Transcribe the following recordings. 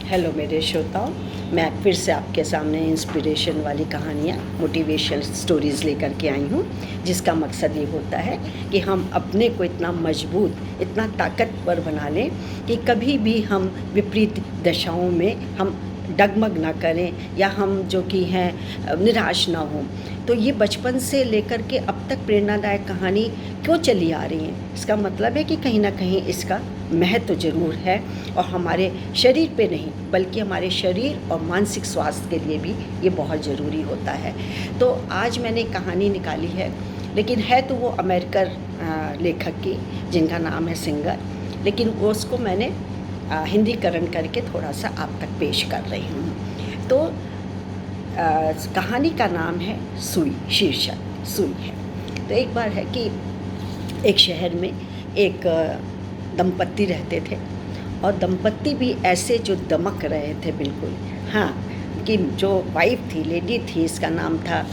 Hello मेरे श्रोताओं, मैं फिर से आपके सामने इंस्पिरेशन वाली कहानियाँ, मोटिवेशनल स्टोरीज़ लेकर के आई हूँ, जिसका मकसद ये होता है कि हम अपने को इतना मजबूत, इतना ताकतवर बना लें कि कभी भी हम विपरीत दशाओं में हम डगमग ना करें या हम जो कि हैं निराश ना हों। तो ये बचपन से लेकर के अब तक प्रेरणादायक कहानी क्यों चली आ रही है, इसका मतलब है कि कहीं ना कहीं इसका महत्व ज़रूर है और हमारे शरीर पे नहीं बल्कि हमारे शरीर और मानसिक स्वास्थ्य के लिए भी ये बहुत ज़रूरी होता है। तो आज मैंने एक कहानी निकाली है, लेकिन है तो वो अमेरिकन लेखक की, जिनका नाम है सिंगर, लेकिन वो उसको मैंने हिंदीकरण करके थोड़ा सा आप तक पेश कर रही हूँ। तो कहानी का नाम है सुई, शीर्षक सुई है। तो एक बार है कि एक शहर में एक दंपत्ति रहते थे और दंपत्ति भी ऐसे जो दमक रहे थे बिल्कुल। हाँ, कि जो वाइफ थी, लेडी थी, इसका नाम था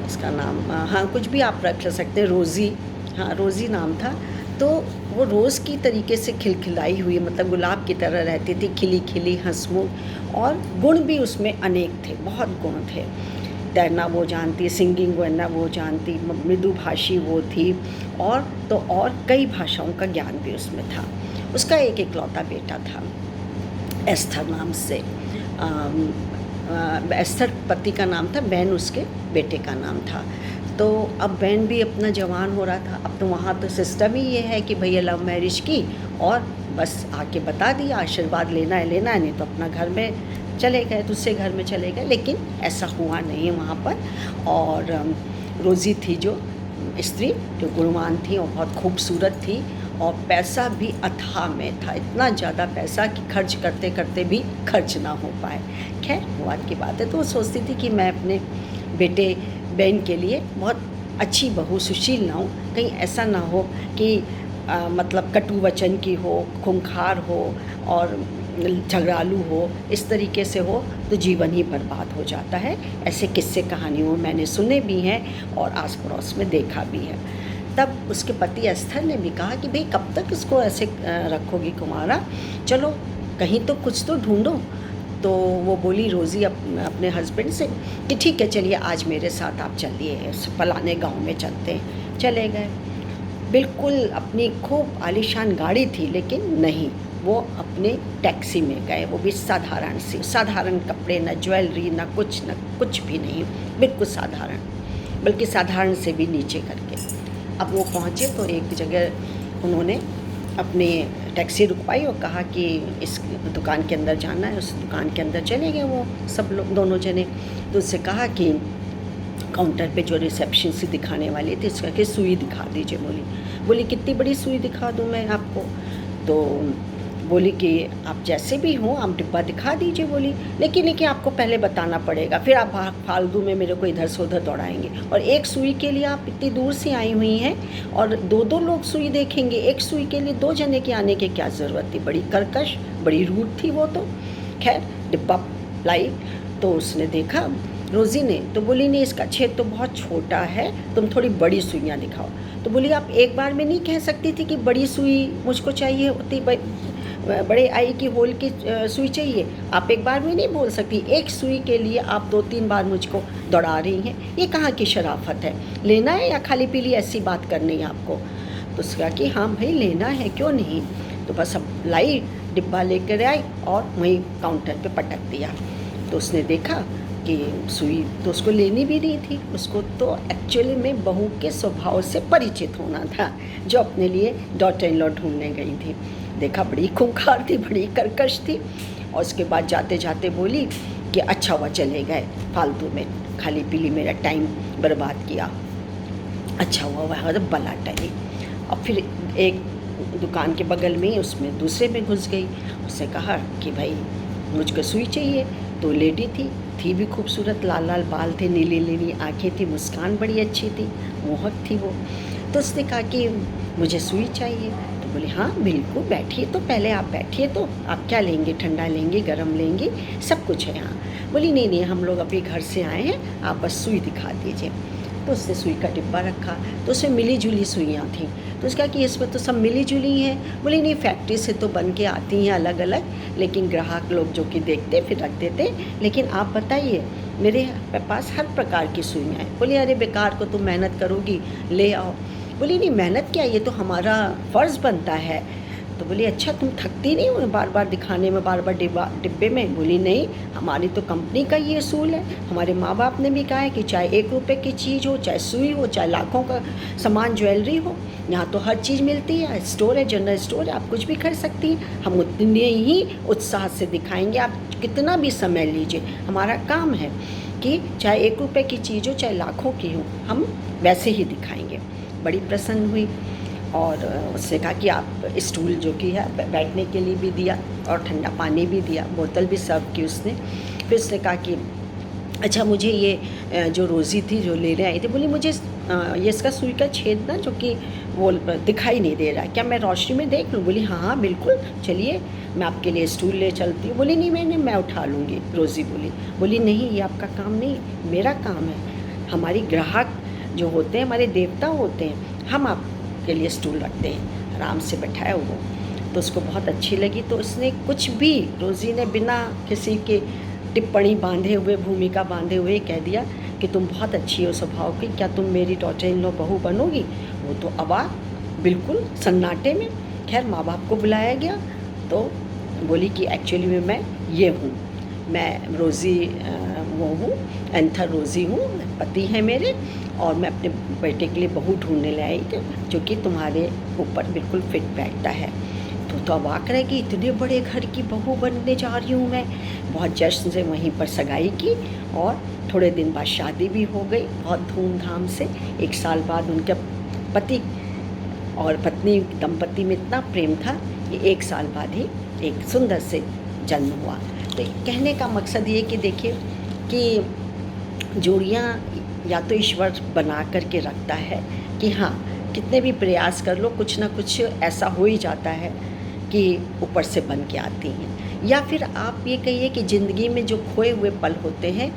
इसका नाम हाँ कुछ भी आप रख सकते हैं, रोज़ी। हाँ, रोज़ी नाम था। तो वो रोज़ की तरीके से खिलखिलाई हुई, मतलब गुलाब की तरह रहती थी, खिली खिली, हंसमुख, और गुण भी उसमें अनेक थे, बहुत गुण थे। तैरना वो जानती, सिंगिंग वरना वो जानती, मृदुभाषी वो थी, और कई भाषाओं का ज्ञान भी उसमें था। उसका एक इकलौता बेटा था, एस्थर नाम से। एस्थर पति का नाम था, बैन उसके बेटे का नाम था। तो अब बैन भी अपना जवान हो रहा था। अब तो वहाँ तो सिस्टम ही ये है कि भैया लव मैरिज की और बस आके बता दिया, आशीर्वाद लेना है लेना है, नहीं तो अपना घर में चले गए, दूसरे घर में चले गए। लेकिन ऐसा हुआ नहीं वहाँ पर। और रोज़ी थी जो स्त्री, जो गुणवान थी और बहुत खूबसूरत थी, और पैसा भी अथाह में था, इतना ज़्यादा पैसा कि खर्च करते करते भी खर्च ना हो पाए। खैर, वो बात की बात है। तो वो सोचती थी कि मैं अपने बेटे बहन के लिए बहुत अच्छी बहू, सुशील ना हो, कहीं ऐसा ना हो कि मतलब कटु वचन की हो, खूंखार हो और झगड़ालू हो, इस तरीके से हो तो जीवन ही बर्बाद हो जाता है। ऐसे किस्से कहानियों मैंने सुने भी हैं और आस पड़ोस में देखा भी है। तब उसके पति एस्थर ने भी कहा कि भाई कब तक इसको ऐसे रखोगी कुमारा, चलो कहीं तो कुछ तो ढूंढो। तो वो बोली रोज़ी अपने हस्बैंड से कि ठीक है, चलिए आज मेरे साथ आप चलिए, फलाने गांव में चलते हैं। चले गए। बिल्कुल अपनी खूब आलीशान गाड़ी थी, लेकिन नहीं, वो अपने टैक्सी में गए, वो भी साधारण सी, साधारण कपड़े, न ज्वेलरी, न कुछ भी नहीं, बिल्कुल साधारण, बल्कि साधारण से भी नीचे करके। अब वो पहुँचे तो एक जगह उन्होंने अपनी टैक्सी रुकवाई और कहा कि इस दुकान के अंदर जाना है। उस दुकान के अंदर चले गए वो सब लोग, दोनों जने। तो उससे कहा कि काउंटर पे जो रिसेप्शन से दिखाने वाली थी, उसका कि सुई दिखा दीजिए। बोली कितनी बड़ी सुई दिखा दूँ मैं आपको? तो बोली कि आप जैसे भी हो आप डिब्बा दिखा दीजिए। बोली लेकिन आपको पहले बताना पड़ेगा, फिर आप फालतू में मेरे को इधर से उधर दौड़ाएंगे, और एक सुई के लिए आप इतनी दूर से आई हुई हैं और दो लोग सुई देखेंगे, एक सुई के लिए 2 जने के आने की क्या ज़रूरत थी? बड़ी कर्कश, बड़ी रूड थी वो तो। खैर, डिब्बा लाई तो उसने देखा रोज़ी ने, तो बोली नहीं, इसका छेद तो बहुत छोटा है, तुम थोड़ी बड़ी सुइयाँ दिखाओ। तो बोली आप एक बार में नहीं कह सकती थी कि बड़ी सुई मुझको चाहिए होती, बड़े आई की होल की सुई चाहिए? आप एक बार में नहीं बोल सकती, एक सुई के लिए आप 2-3 बार मुझको दौड़ा रही हैं, ये कहाँ की शराफत है? लेना है या खाली पीली ऐसी बात करनी है आपको? तो उसका कि हाँ भाई लेना है, क्यों नहीं। तो बस अब लाई, डिब्बा लेकर आई और वहीं काउंटर पे पटक दिया। तो उसने देखा कि सुई तो उसको लेनी भी नहीं थी, उसको तो एक्चुअली में बहू के स्वभाव से परिचित होना था, जो अपने लिए डॉटर इन लॉ ढूंढने गई थी। देखा बड़ी खूंखार थी, बड़ी कर्कश थी, और उसके बाद जाते जाते बोली कि अच्छा हुआ चले गए, फालतू में खाली पीली मेरा टाइम बर्बाद किया, अच्छा हुआ वह तो बला टली। और फिर एक दुकान के बगल में ही उसमें दूसरे में घुस गई। उसने कहा कि भाई मुझको सुई चाहिए। तो लेडी थी भी खूबसूरत, लाल लाल बाल थे, नीली नीली आँखें थी, मुस्कान बड़ी अच्छी थी, मोहक थी वो। तो उसने कहा कि मुझे सुई चाहिए। तो बोली हाँ बिल्कुल, बैठिए, तो पहले आप बैठिए, तो आप क्या लेंगे, ठंडा लेंगे, गरम लेंगे, सब कुछ है यहाँ। बोली नहीं, हम लोग अभी घर से आए हैं, आप बस सुई दिखा दीजिए। तो उसने सुई का डिब्बा रखा, तो उसमें मिली जुली सुइयाँ थीं। तो उसका कि इसमें तो सब मिली जुली हैं। बोली नहीं, फैक्ट्री से तो बन के आती हैं अलग अलग, लेकिन ग्राहक लोग जो कि देखते फिर रख देते। लेकिन आप बताइए, मेरे पास हर प्रकार की सुइयाँ हैं। बोली अरे बेकार को तुम मेहनत करोगी, ले आओ। बोली नहीं मेहनत क्या, ये तो हमारा फ़र्ज़ बनता है। तो बोली अच्छा तुम थकती नहीं हो बार बार दिखाने में, बार बार डिब्बे में? बोली नहीं, हमारी तो कंपनी का ये असूल है, हमारे माँ बाप ने भी कहा है कि चाहे 1 रुपये की चीज़ हो, चाहे सुई हो, चाहे लाखों का सामान ज्वेलरी हो, यहाँ तो हर चीज़ मिलती है। स्टोर है, जनरल स्टोर है, आप कुछ भी खरीद सकती हैं। हम उतने ही उत्साह से दिखाएंगे, आप कितना भी समय लीजिए। हमारा काम है कि चाहे 1 रुपये की चीज़ हो, चाहे लाखों की हो, हम वैसे ही दिखाएंगे। बड़ी प्रसन्न हुई और उसने कहा कि आप स्टूल जो कि है बैठने के लिए भी दिया और ठंडा पानी भी दिया, बोतल भी सर्व की उसने। फिर उसने कहा कि अच्छा मुझे ये जो रोज़ी थी जो लेने आई थी, बोली मुझे ये इसका सुई का छेद ना जो कि वो दिखाई नहीं दे रहा है, क्या मैं रोशनी में देख लूँ? बोली हाँ हाँ बिल्कुल, चलिए मैं आपके लिए स्टूल ले चलती हूँ। बोली नहीं मैं उठा लूँगी। रोज़ी बोली नहीं ये आपका काम नहीं, मेरा काम है। हमारी ग्राहक जो होते हैं हमारे देवता होते हैं, हम आपके लिए स्टूल रखते हैं। आराम से बैठाया वो, तो उसको बहुत अच्छी लगी। तो उसने कुछ भी, रोज़ी ने बिना किसी के टिप्पणी बांधे हुए, भूमिका बांधे हुए कह दिया कि तुम बहुत अच्छी हो स्वभाव की, क्या तुम मेरी डॉटर इन लॉ बहू बनोगी? वो तो अवाक, बिल्कुल सन्नाटे में। खैर माँ बाप को बुलाया गया तो बोली कि एक्चुअली में मैं ये हूँ, मैं रोज़ी वो हूँ, एंथर रोज़ी हूँ, पति है मेरे, और मैं अपने बेटे के लिए बहू ढूंढने ले आई थी जो कि तुम्हारे ऊपर बिल्कुल फिट बैठता है। तो अवाक रह गई, इतने बड़े घर की बहू बनने जा रही हूँ मैं। बहुत जश्न से वहीं पर सगाई की और थोड़े दिन बाद शादी भी हो गई बहुत धूमधाम से। 1 साल बाद उनके पति और पत्नी दंपति में इतना प्रेम था कि 1 साल बाद ही एक सुंदर से जन्म हुआ। तो कहने का मकसद ये कि देखिए कि जोड़ियाँ या तो ईश्वर बना कर के रखता है कि हाँ कितने भी प्रयास कर लो, कुछ ना कुछ ऐसा हो ही जाता है कि ऊपर से बन के आती हैं। या फिर आप ये कहिए कि ज़िंदगी में जो खोए हुए पल होते हैं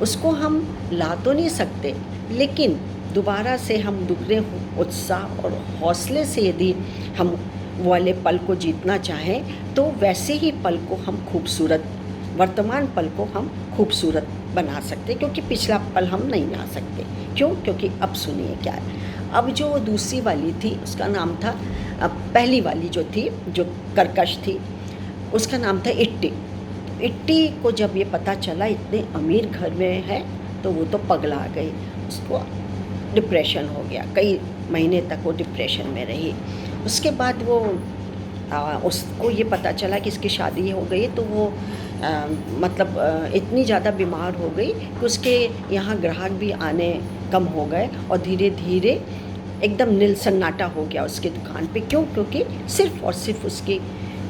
उसको हम ला तो नहीं सकते, लेकिन दोबारा से हम दुगने उत्साह और हौसले से यदि हम वो वाले पल को जीतना चाहें तो वैसे ही पल को हम खूबसूरत, वर्तमान पल को हम खूबसूरत बना सकते, क्योंकि पिछला पल हम नहीं ला सकते। क्यों? क्योंकि अब सुनिए क्या है। अब जो दूसरी वाली थी उसका नाम था, पहली वाली जो थी जो कर्कश थी उसका नाम था इट्टी। इट्टी को जब ये पता चला इतने अमीर घर में है तो वो तो पगला गई, उसको डिप्रेशन हो गया, कई महीने तक वो डिप्रेशन में रही। उसके बाद वो उसको ये पता चला कि इसकी शादी हो गई तो वो मतलब इतनी ज़्यादा बीमार हो गई कि उसके यहाँ ग्राहक भी आने कम हो गए और धीरे धीरे एकदम नील सन्नाटा हो गया उसकी दुकान पे। क्यों? क्योंकि सिर्फ़ और सिर्फ उसकी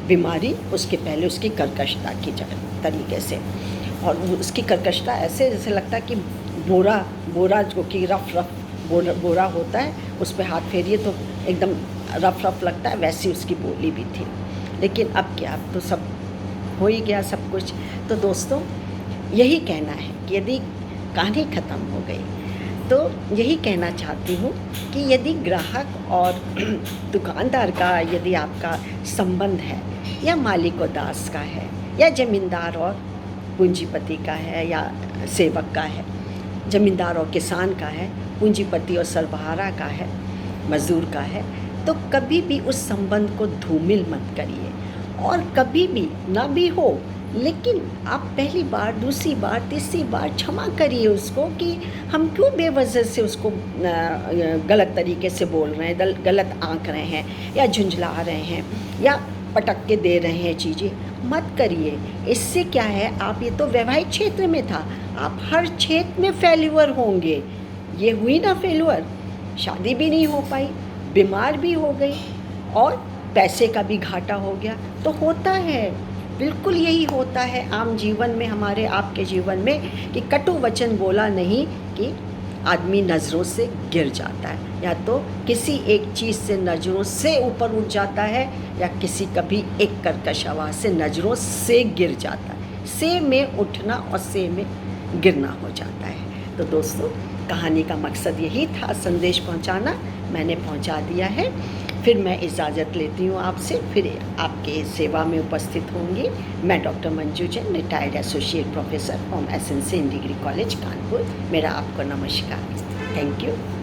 बीमारी, उसके पहले उसकी कर्कशता की तरीके से, और उसकी कर्कशता ऐसे जैसे लगता कि बोरा जो कि रफ बोरा होता है उस पर हाथ फेरिए तो एकदम रफ लगता है, वैसी उसकी बोली भी थी। लेकिन अब क्या, अब तो सब हो ही गया सब कुछ। तो दोस्तों यही कहना है कि यदि कहानी ख़त्म हो गई तो यही कहना चाहती हूँ कि यदि ग्राहक और दुकानदार का यदि आपका संबंध है, या मालिक और दास का है, या ज़मींदार और पूंजीपति का है, या सेवक का है, ज़मींदार और किसान का है, पूंजीपति और सरबराह का है, मज़दूर का है, तो कभी भी उस संबंध को धूमिल मत करिए। और कभी भी ना भी हो, लेकिन आप पहली बार, दूसरी बार, तीसरी बार क्षमा करिए उसको कि हम क्यों बेवजह से उसको गलत तरीके से बोल रहे हैं, गलत आंक रहे हैं, या झुंझला रहे हैं, या पटक के दे रहे हैं चीज़ें। मत करिए। इससे क्या है, आप ये तो वैवाहिक क्षेत्र में था, आप हर क्षेत्र में फेल्यूअर होंगे। ये हुई ना फेल्यूअर, शादी भी नहीं हो पाई, बीमार भी हो गई और पैसे का भी घाटा हो गया। तो होता है, बिल्कुल यही होता है आम जीवन में, हमारे आपके जीवन में, कि कटु वचन बोला नहीं कि आदमी नज़रों से गिर जाता है, या तो किसी एक चीज़ से नज़रों से ऊपर उठ जाता है, या किसी कभी एक कर्कश आवाज़ से नज़रों से गिर जाता है। से में उठना और से में गिरना हो जाता है। तो दोस्तों कहानी का मकसद यही था, संदेश पहुंचाना, मैंने पहुंचा दिया है। फिर मैं इजाज़त लेती हूँ आपसे, फिर आपके सेवा में उपस्थित होंगी। मैं doctor Manju Jain, retired associate professor from SN Sen degree college Kanpur. मेरा आपको नमस्कार। Thank you.